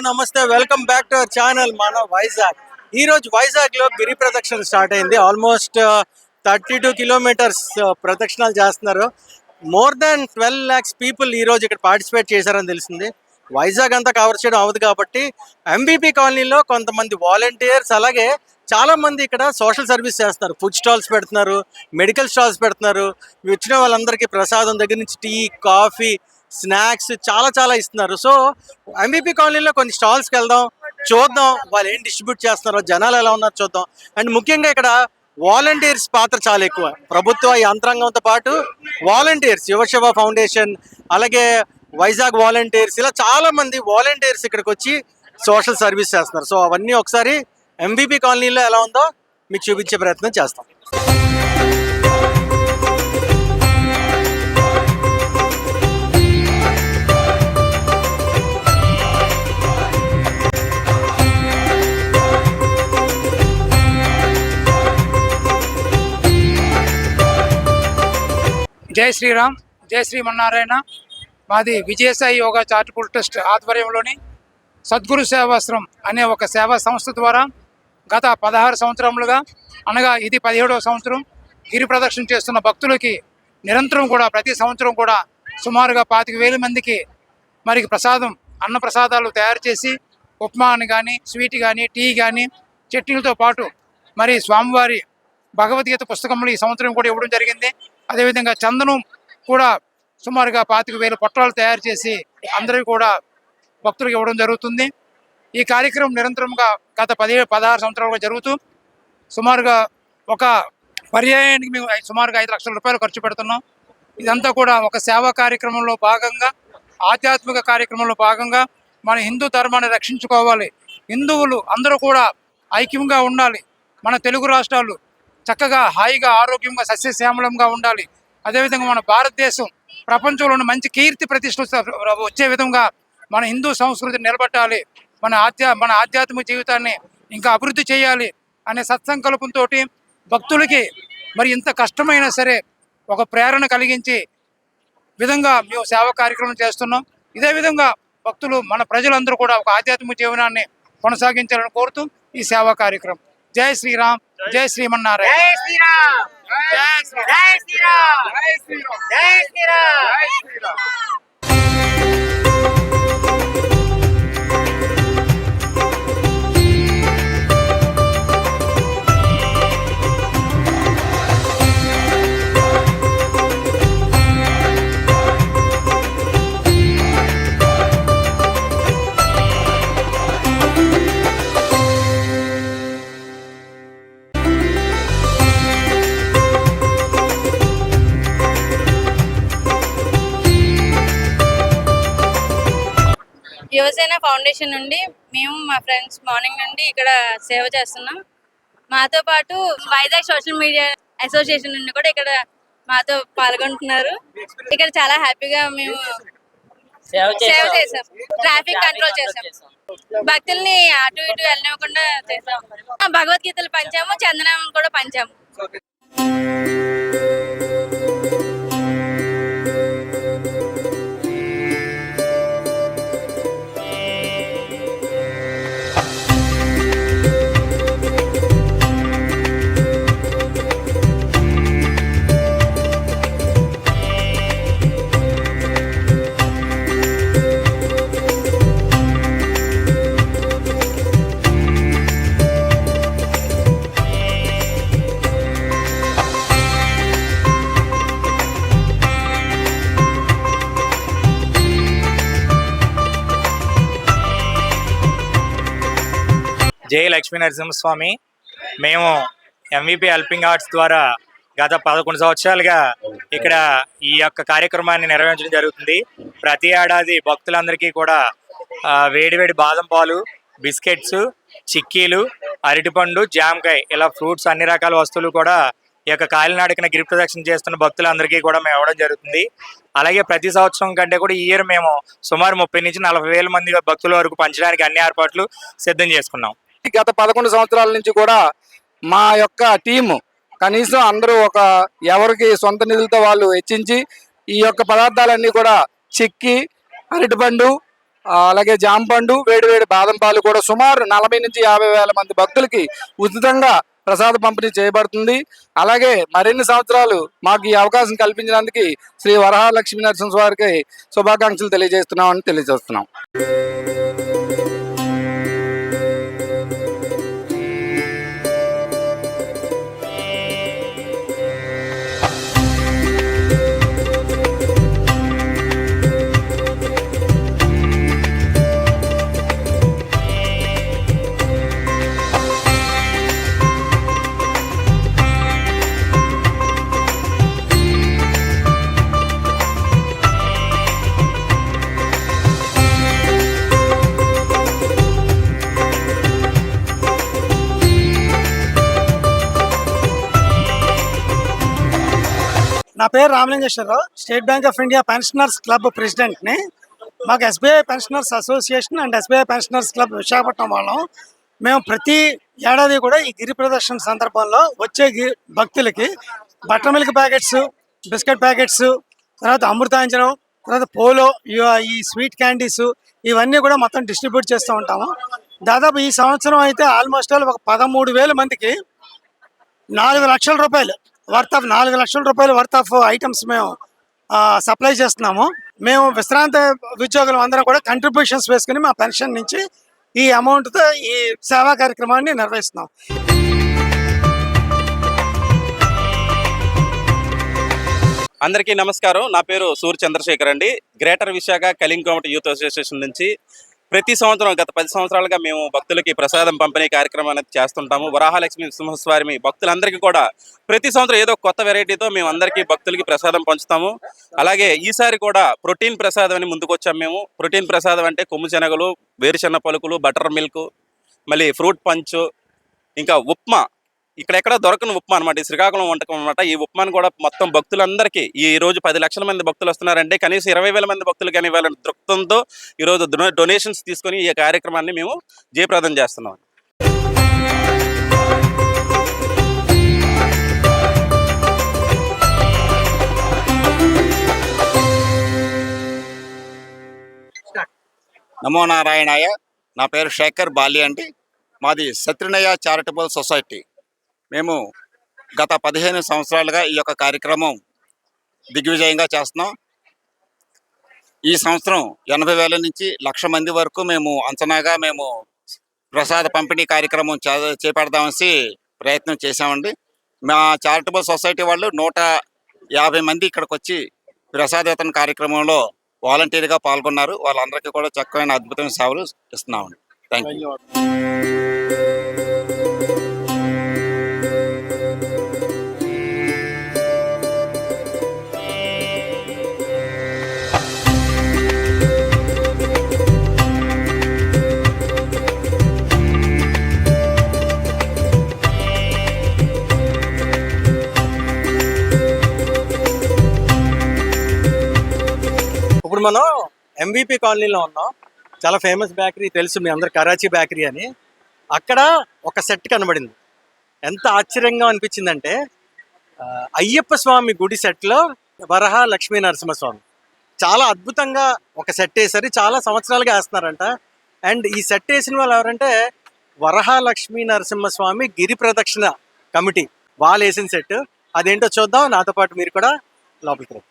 నమస్తే, welcome back to our channel మన వైజాగ్. ఈ రోజు వైజాగ్ లో గిరి ప్రదక్షిణ స్టార్ట్ అయింది. ఆల్మోస్ట్ 32 కిలోమీటర్స్ ప్రదక్షిణాలు చేస్తున్నారు. మోర్ దాన్ 12 lakhs పీపుల్ ఈ రోజు ఇక్కడ పార్టిసిపేట్ చేశారని తెలిసింది. వైజాగ్ అంతా కవర్ చేయడం అవ్వదు కాబట్టి ఎంబీపీ కాలనీలో కొంతమంది వాలంటీర్స్, అలాగే చాలా మంది ఇక్కడ సోషల్ సర్వీస్ చేస్తున్నారు. ఫుడ్ స్టాల్స్ పెడుతున్నారు, మెడికల్ స్టాల్స్ పెడుతున్నారు. వచ్చిన వాళ్ళందరికీ ప్రసాదం దగ్గర నుంచి టీ, కాఫీ, స్నాక్స్ చాలా చాలా ఇస్తున్నారు. సో ఎంబీపీ కాలనీలో కొన్ని స్టాల్స్కి వెళ్దాం, చూద్దాం వాళ్ళు ఏం డిస్ట్రిబ్యూట్ చేస్తున్నారో, జనాలు ఎలా ఉన్నారో చూద్దాం. అండ్ ముఖ్యంగా ఇక్కడ వాలంటీర్స్ పాత్ర చాలా ఎక్కువ. ప్రభుత్వ యంత్రాంగంతో పాటు వాలంటీర్స్, యువశివ ఫౌండేషన్, అలాగే వైజాగ్ వాలంటీర్స్, ఇలా చాలా మంది వాలంటీర్స్ ఇక్కడికి వచ్చి సోషల్ సర్వీస్ చేస్తున్నారు. సో అవన్నీ ఒకసారి ఎంబీపీ కాలనీలో ఎలా ఉందో మీకు చూపించే ప్రయత్నం చేస్తాం. జై శ్రీరామ్, జై శ్రీమన్నారాయణ. మాది విజయసాయి యోగా చారిటబుల్ ట్రస్ట్ ఆధ్వర్యంలోని సద్గురు సేవాశ్రమం అనే ఒక సేవా సంస్థ ద్వారా గత 16 సంవత్సరములుగా, అనగా ఇది 17వ సంవత్సరం, గిరి ప్రదక్షిణ చేస్తున్న భక్తులకి నిరంతరం కూడా ప్రతి సంవత్సరం కూడా సుమారుగా 25,000 మందికి మరి ప్రసాదం, అన్న ప్రసాదాలు తయారు చేసి ఉప్మా అని కానీ, స్వీట్ కానీ, టీ కానీ, చట్నీలతో పాటు మరి స్వామివారి భగవద్గీత పుస్తకములు ఈ సంవత్సరం కూడా ఇవ్వడం జరిగింది. అదేవిధంగా చందనం కూడా సుమారుగా 25,000 పొట్లాలు తయారు చేసి అందరికీ కూడా భక్తులకు ఇవ్వడం జరుగుతుంది. ఈ కార్యక్రమం నిరంతరంగా గత 16 సంవత్సరాలుగా జరుగుతూ సుమారుగా ఒక పర్యాయానికి మేము సుమారుగా 5 లక్షల రూపాయలు ఖర్చు పెడుతున్నాం. ఇదంతా కూడా ఒక సేవా కార్యక్రమంలో భాగంగా, ఆధ్యాత్మిక కార్యక్రమంలో భాగంగా మన హిందూ ధర్మాన్ని రక్షించుకోవాలి, హిందువులు అందరూ కూడా ఐక్యంగా ఉండాలి, మన తెలుగు రాష్ట్రాలు చక్కగా హాయిగా ఆరోగ్యంగా సస్యశ్యామలంగా ఉండాలి, అదేవిధంగా మన భారతదేశం ప్రపంచంలోని మంచి కీర్తి ప్రతిష్ట వచ్చే విధంగా మన హిందూ సంస్కృతిని నిలబెట్టాలి, మన ఆధ్యాత్మిక జీవితాన్ని ఇంకా అభివృద్ధి చేయాలి అనే సత్సంకల్పంతో భక్తులకి మరి ఇంత కష్టమైనా సరే ఒక ప్రేరణ కలిగించి విధంగా మేము సేవా కార్యక్రమం చేస్తున్నాం. ఇదే విధంగా భక్తులు, మన ప్రజలందరూ కూడా ఒక ఆధ్యాత్మిక జీవనాన్ని కొనసాగించాలని కోరుతూ ఈ సేవా కార్యక్రమం. జై శ్రీరామ్, జై శ్రీమన్నారాయణ. జై శ్రీరామ్, జై శ్రీరామ్, జై శ్రీరామ్, జై శ్రీరామ్. యువసేన ఫౌండేషన్ నుండి మేము మా ఫ్రెండ్స్ మార్నింగ్ నుండి ఇక్కడ సేవ చేస్తున్నాం. మాతో పాటు వైజాగ్ సోషల్ మీడియా అసోసియేషన్ నుండి కూడా ఇక్కడ మాతో పాల్గొంటున్నారు. ఇక్కడ చాలా హ్యాపీగా మేము సేవ చేసాం, ట్రాఫిక్ కంట్రోల్ చేసాం, భక్తుల్ని అటు ఇటు వెళ్ళనివ్వకుండా చేసాం, భగవద్గీతలు పంచాము, చందనం కూడా పంచాము. జై లక్ష్మీ నరసింహస్వామి. మేము ఎంవిపి హెల్పింగ్ ఆర్ట్స్ ద్వారా గత 11 సంవత్సరాలుగా ఇక్కడ ఈ యొక్క కార్యక్రమాన్ని నిర్వహించడం జరుగుతుంది. ప్రతి ఏడాది భక్తులందరికీ కూడా వేడివేడి బాదం పాలు, బిస్కెట్స్, చిక్కీలు, అరటిపండు, జామకాయ, ఇలా ఫ్రూట్స్, అన్ని రకాల వస్తువులు కూడా ఈ యొక్క కాలినాడకన గిరి ప్రదక్షిణ చేస్తున్న భక్తులందరికీ కూడా మేము ఇవ్వడం జరుగుతుంది. అలాగే ప్రతి సంవత్సరం కంటే కూడా ఈ ఇయర్ మేము సుమారు 30 నుంచి 40,000 మంది భక్తుల వరకు పంచడానికి అన్ని ఏర్పాట్లు సిద్ధం చేసుకున్నాం. గత 11 సంవత్సరాల నుంచి కూడా మా యొక్క టీము కనీసం అందరూ ఎవరికి సొంత నిధులతో వాళ్ళు హెచ్చించి ఈ యొక్క పదార్థాలన్నీ కూడా చిక్కి, అరటిపండు, అలాగే జాంపండు, వేడివేడి బాదం పాలు కూడా సుమారు 40 నుంచి 50 వేల మంది భక్తులకి ఉచితంగా ప్రసాద పంపిణీ చేయబడుతుంది. అలాగే మరిన్ని సంవత్సరాలు మాకు ఈ అవకాశం కల్పించినందుకు శ్రీ వరహాలక్ష్మీ నరసింహ వారికి శుభాకాంక్షలు తెలియజేస్తున్నామని తెలియజేస్తున్నాం. నా పేరు Ramalingeswararao, state bank of India pensioners club ప్రెసిడెంట్ని. మాకు SBI pensioners association and SBI pensioners club Visakhapatnam వాళ్ళం. మేము ప్రతి ఏడాది కూడా ఈ గిరి ప్రదర్శన సందర్భంలో వచ్చే భక్తులకి butter milk packets, biscuit packets, తర్వాత అమృతాంజనం, తర్వాత పోలో, ఈ స్వీట్ క్యాండీస్ ఇవన్నీ కూడా మొత్తం డిస్ట్రిబ్యూట్ చేస్తూ ఉంటాము. దాదాపు ఈ సంవత్సరం అయితే ఆల్మోస్ట్ ఒక 13,000 మందికి 4 లక్షల రూపాయలు వర్త్ ఆఫ్ ఐటమ్స్ మేము సప్లై చేస్తున్నాము. మేము విశ్రాంత ఉద్యోగులు అందరం కూడా కంట్రిబ్యూషన్స్ వేసుకుని మా పెన్షన్ నుంచి ఈ అమౌంట్తో ఈ సేవా కార్యక్రమాన్ని నిర్వహిస్తున్నాం. అందరికీ నమస్కారం. నా పేరు సూర్య చంద్రశేఖర్ అండి. Greater Visakha Kalinga committee youth association నుంచి ప్రతి సంవత్సరం గత 10 సంవత్సరాలుగా మేము భక్తులకి ప్రసాదం పంపిణీ కార్యక్రమం అనేది చేస్తుంటాము. వరాహలక్ష్మి నరసింహస్వామి భక్తులందరికీ కూడా ప్రతి సంవత్సరం ఏదో కొత్త వెరైటీతో మేము అందరికీ భక్తులకి ప్రసాదం పంచుతాము. అలాగే ఈసారి కూడా ప్రోటీన్ ప్రసాదం అని ముందుకు వచ్చాము. మేము ప్రోటీన్ ప్రసాదం అంటే కొమ్ము శనగలు, వేరుశెనగ పలుకులు, బటర్ మిల్క్, మళ్ళీ ఫ్రూట్ పంచ్, ఇంకా ఉప్మా, ఇక్కడెక్కడ దొరకని ఉప్మా అనమాట. ఈ శ్రీకాకుళం వంటకం అనమాట. ఈ ఉప్మాని కూడా మొత్తం భక్తులందరికీ ఈ రోజు 10 లక్షల మంది భక్తులు వస్తున్నారంటే కనీసం 20,000 మంది భక్తులు కానీ ఇవ్వాలని దృక్పథంతో ఈరోజు డొనేషన్స్ తీసుకొని ఈ కార్యక్రమాన్ని మేము జయప్రదం చేస్తున్నాం. నమో నారాయణాయ. నా పేరు శేఖర్ బాలి అండి. మాది సత్యనయ చారిటబుల్ సొసైటీ. మేము గత 15 సంవత్సరాలుగా ఈ యొక్క కార్యక్రమం దిగ్విజయంగా చేస్తున్నాం. ఈ సంవత్సరం 80,000 నుంచి 1,00,000 మంది వరకు మేము అంచనాగా ప్రసాద పంపిణీ కార్యక్రమం చేపడదామని ప్రయత్నం చేశామండి. మా చారిటబుల్ సొసైటీ వాళ్ళు 150 మంది ఇక్కడికి వచ్చి ప్రసాద వితరణ కార్యక్రమంలో వాలంటీర్గా పాల్గొన్నారు. వాళ్ళందరికీ కూడా చక్కమైన అద్భుతమైన సేవలు ఇస్తున్నామండి. Thank you. ఇప్పుడు మనం ఎంవిపి కాలనీలో ఉన్నాం. చాలా ఫేమస్ బేకరీ తెలుసు మీ అందరు, కరాచీ బేకరీ అని. అక్కడ ఒక సెట్ కనబడింది. ఎంత ఆశ్చర్యంగా అనిపించిందంటే అయ్యప్ప స్వామి గుడి సెట్లో వరహ లక్ష్మీ నరసింహస్వామి చాలా అద్భుతంగా ఒక సెట్ వేసారు. చాలా సంవత్సరాలుగా వేస్తున్నారంట. అండ్ ఈ సెట్ వేసిన వాళ్ళు ఎవరంటే వరహ లక్ష్మీ నరసింహస్వామి గిరి ప్రదక్షిణ కమిటీ వాళ్ళు వేసిన సెట్. అదేంటో చూద్దాం. నాతో పాటు మీరు కూడా లోపలికి రండి.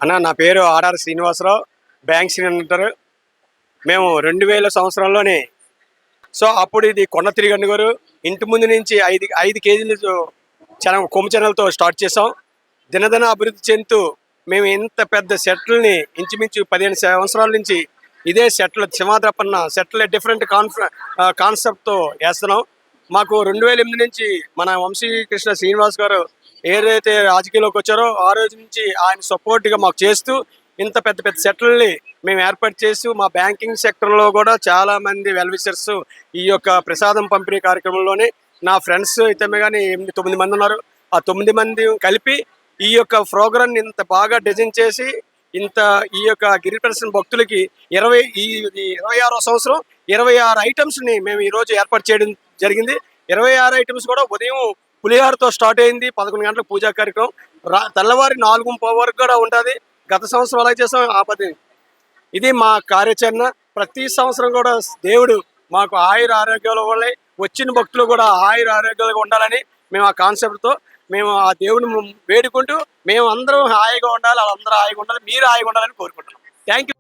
అన్న, నా పేరు ఆర్ఆర్ శ్రీనివాసరావు, బ్యాంక్ సీనియర్. మేము 2000 సంవత్సరంలోనే అప్పుడు ఇది కొండ తిరిగండి గారు ఇంటి ముందు నుంచి 5 కేజీలు కొమ్ము చెనలతో స్టార్ట్ చేసాం. దినదిన అభివృద్ధి చెందుతూ మేము ఇంత పెద్ద సెట్లని ఇంచుమించు 15 సంవత్సరాల నుంచి ఇదే సెట్లు సింహాద్రపన్న సెట్లు డిఫరెంట్ కాన్సెప్ట్తో వేస్తున్నాం. మాకు 2008 నుంచి మన వంశీకృష్ణ శ్రీనివాస్ గారు ఏదైతే రాజకీయాల్లోకి వచ్చారో ఆ రోజు నుంచి ఆయన సపోర్ట్గా మాకు చేస్తూ ఇంత పెద్ద పెద్ద సెట్లని మేము ఏర్పాటు చేస్తూ మా బ్యాంకింగ్ సెక్టర్లో కూడా చాలామంది వెల్విషర్స్ ఈ యొక్క ప్రసాదం పంపిణీ కార్యక్రమంలోనే నా ఫ్రెండ్స్ అయితే కానీ 9 మంది ఉన్నారు. ఆ 9 మంది కలిపి ఈ యొక్క ప్రోగ్రామ్ని ఇంత బాగా డిజైన్ చేసి ఇంత ఈ యొక్క గిరి ప్రదర్శన భక్తులకి 26వ సంవత్సరం 26 ఐటమ్స్ని మేము ఈరోజు ఏర్పాటు చేయడం జరిగింది. 26 ఐటమ్స్ కూడా ఉదయం పులిహారతో స్టార్ట్ అయింది. 11 గంటలకు పూజా కార్యక్రమం, తెల్లవారి 4:30 వరకు కూడా ఉంటుంది. గత సంవత్సరం అలా చేసాం ఆ పద్ధతి. ఇది మా కార్యాచరణ. ప్రతి సంవత్సరం కూడా దేవుడు మాకు ఆయుర ఆరోగ్యాల వల్లే వచ్చిన భక్తులు కూడా ఆయుర ఆరోగ్యాలుగా ఉండాలని మేము ఆ కాన్సెప్ట్తో మేము ఆ దేవుడిని వేడుకుంటూ మేము అందరం హాయిగా ఉండాలి, వాళ్ళందరూ హాయిగా ఉండాలి, మీరు హాయిగా ఉండాలని కోరుకుంటున్నాం. Thank you.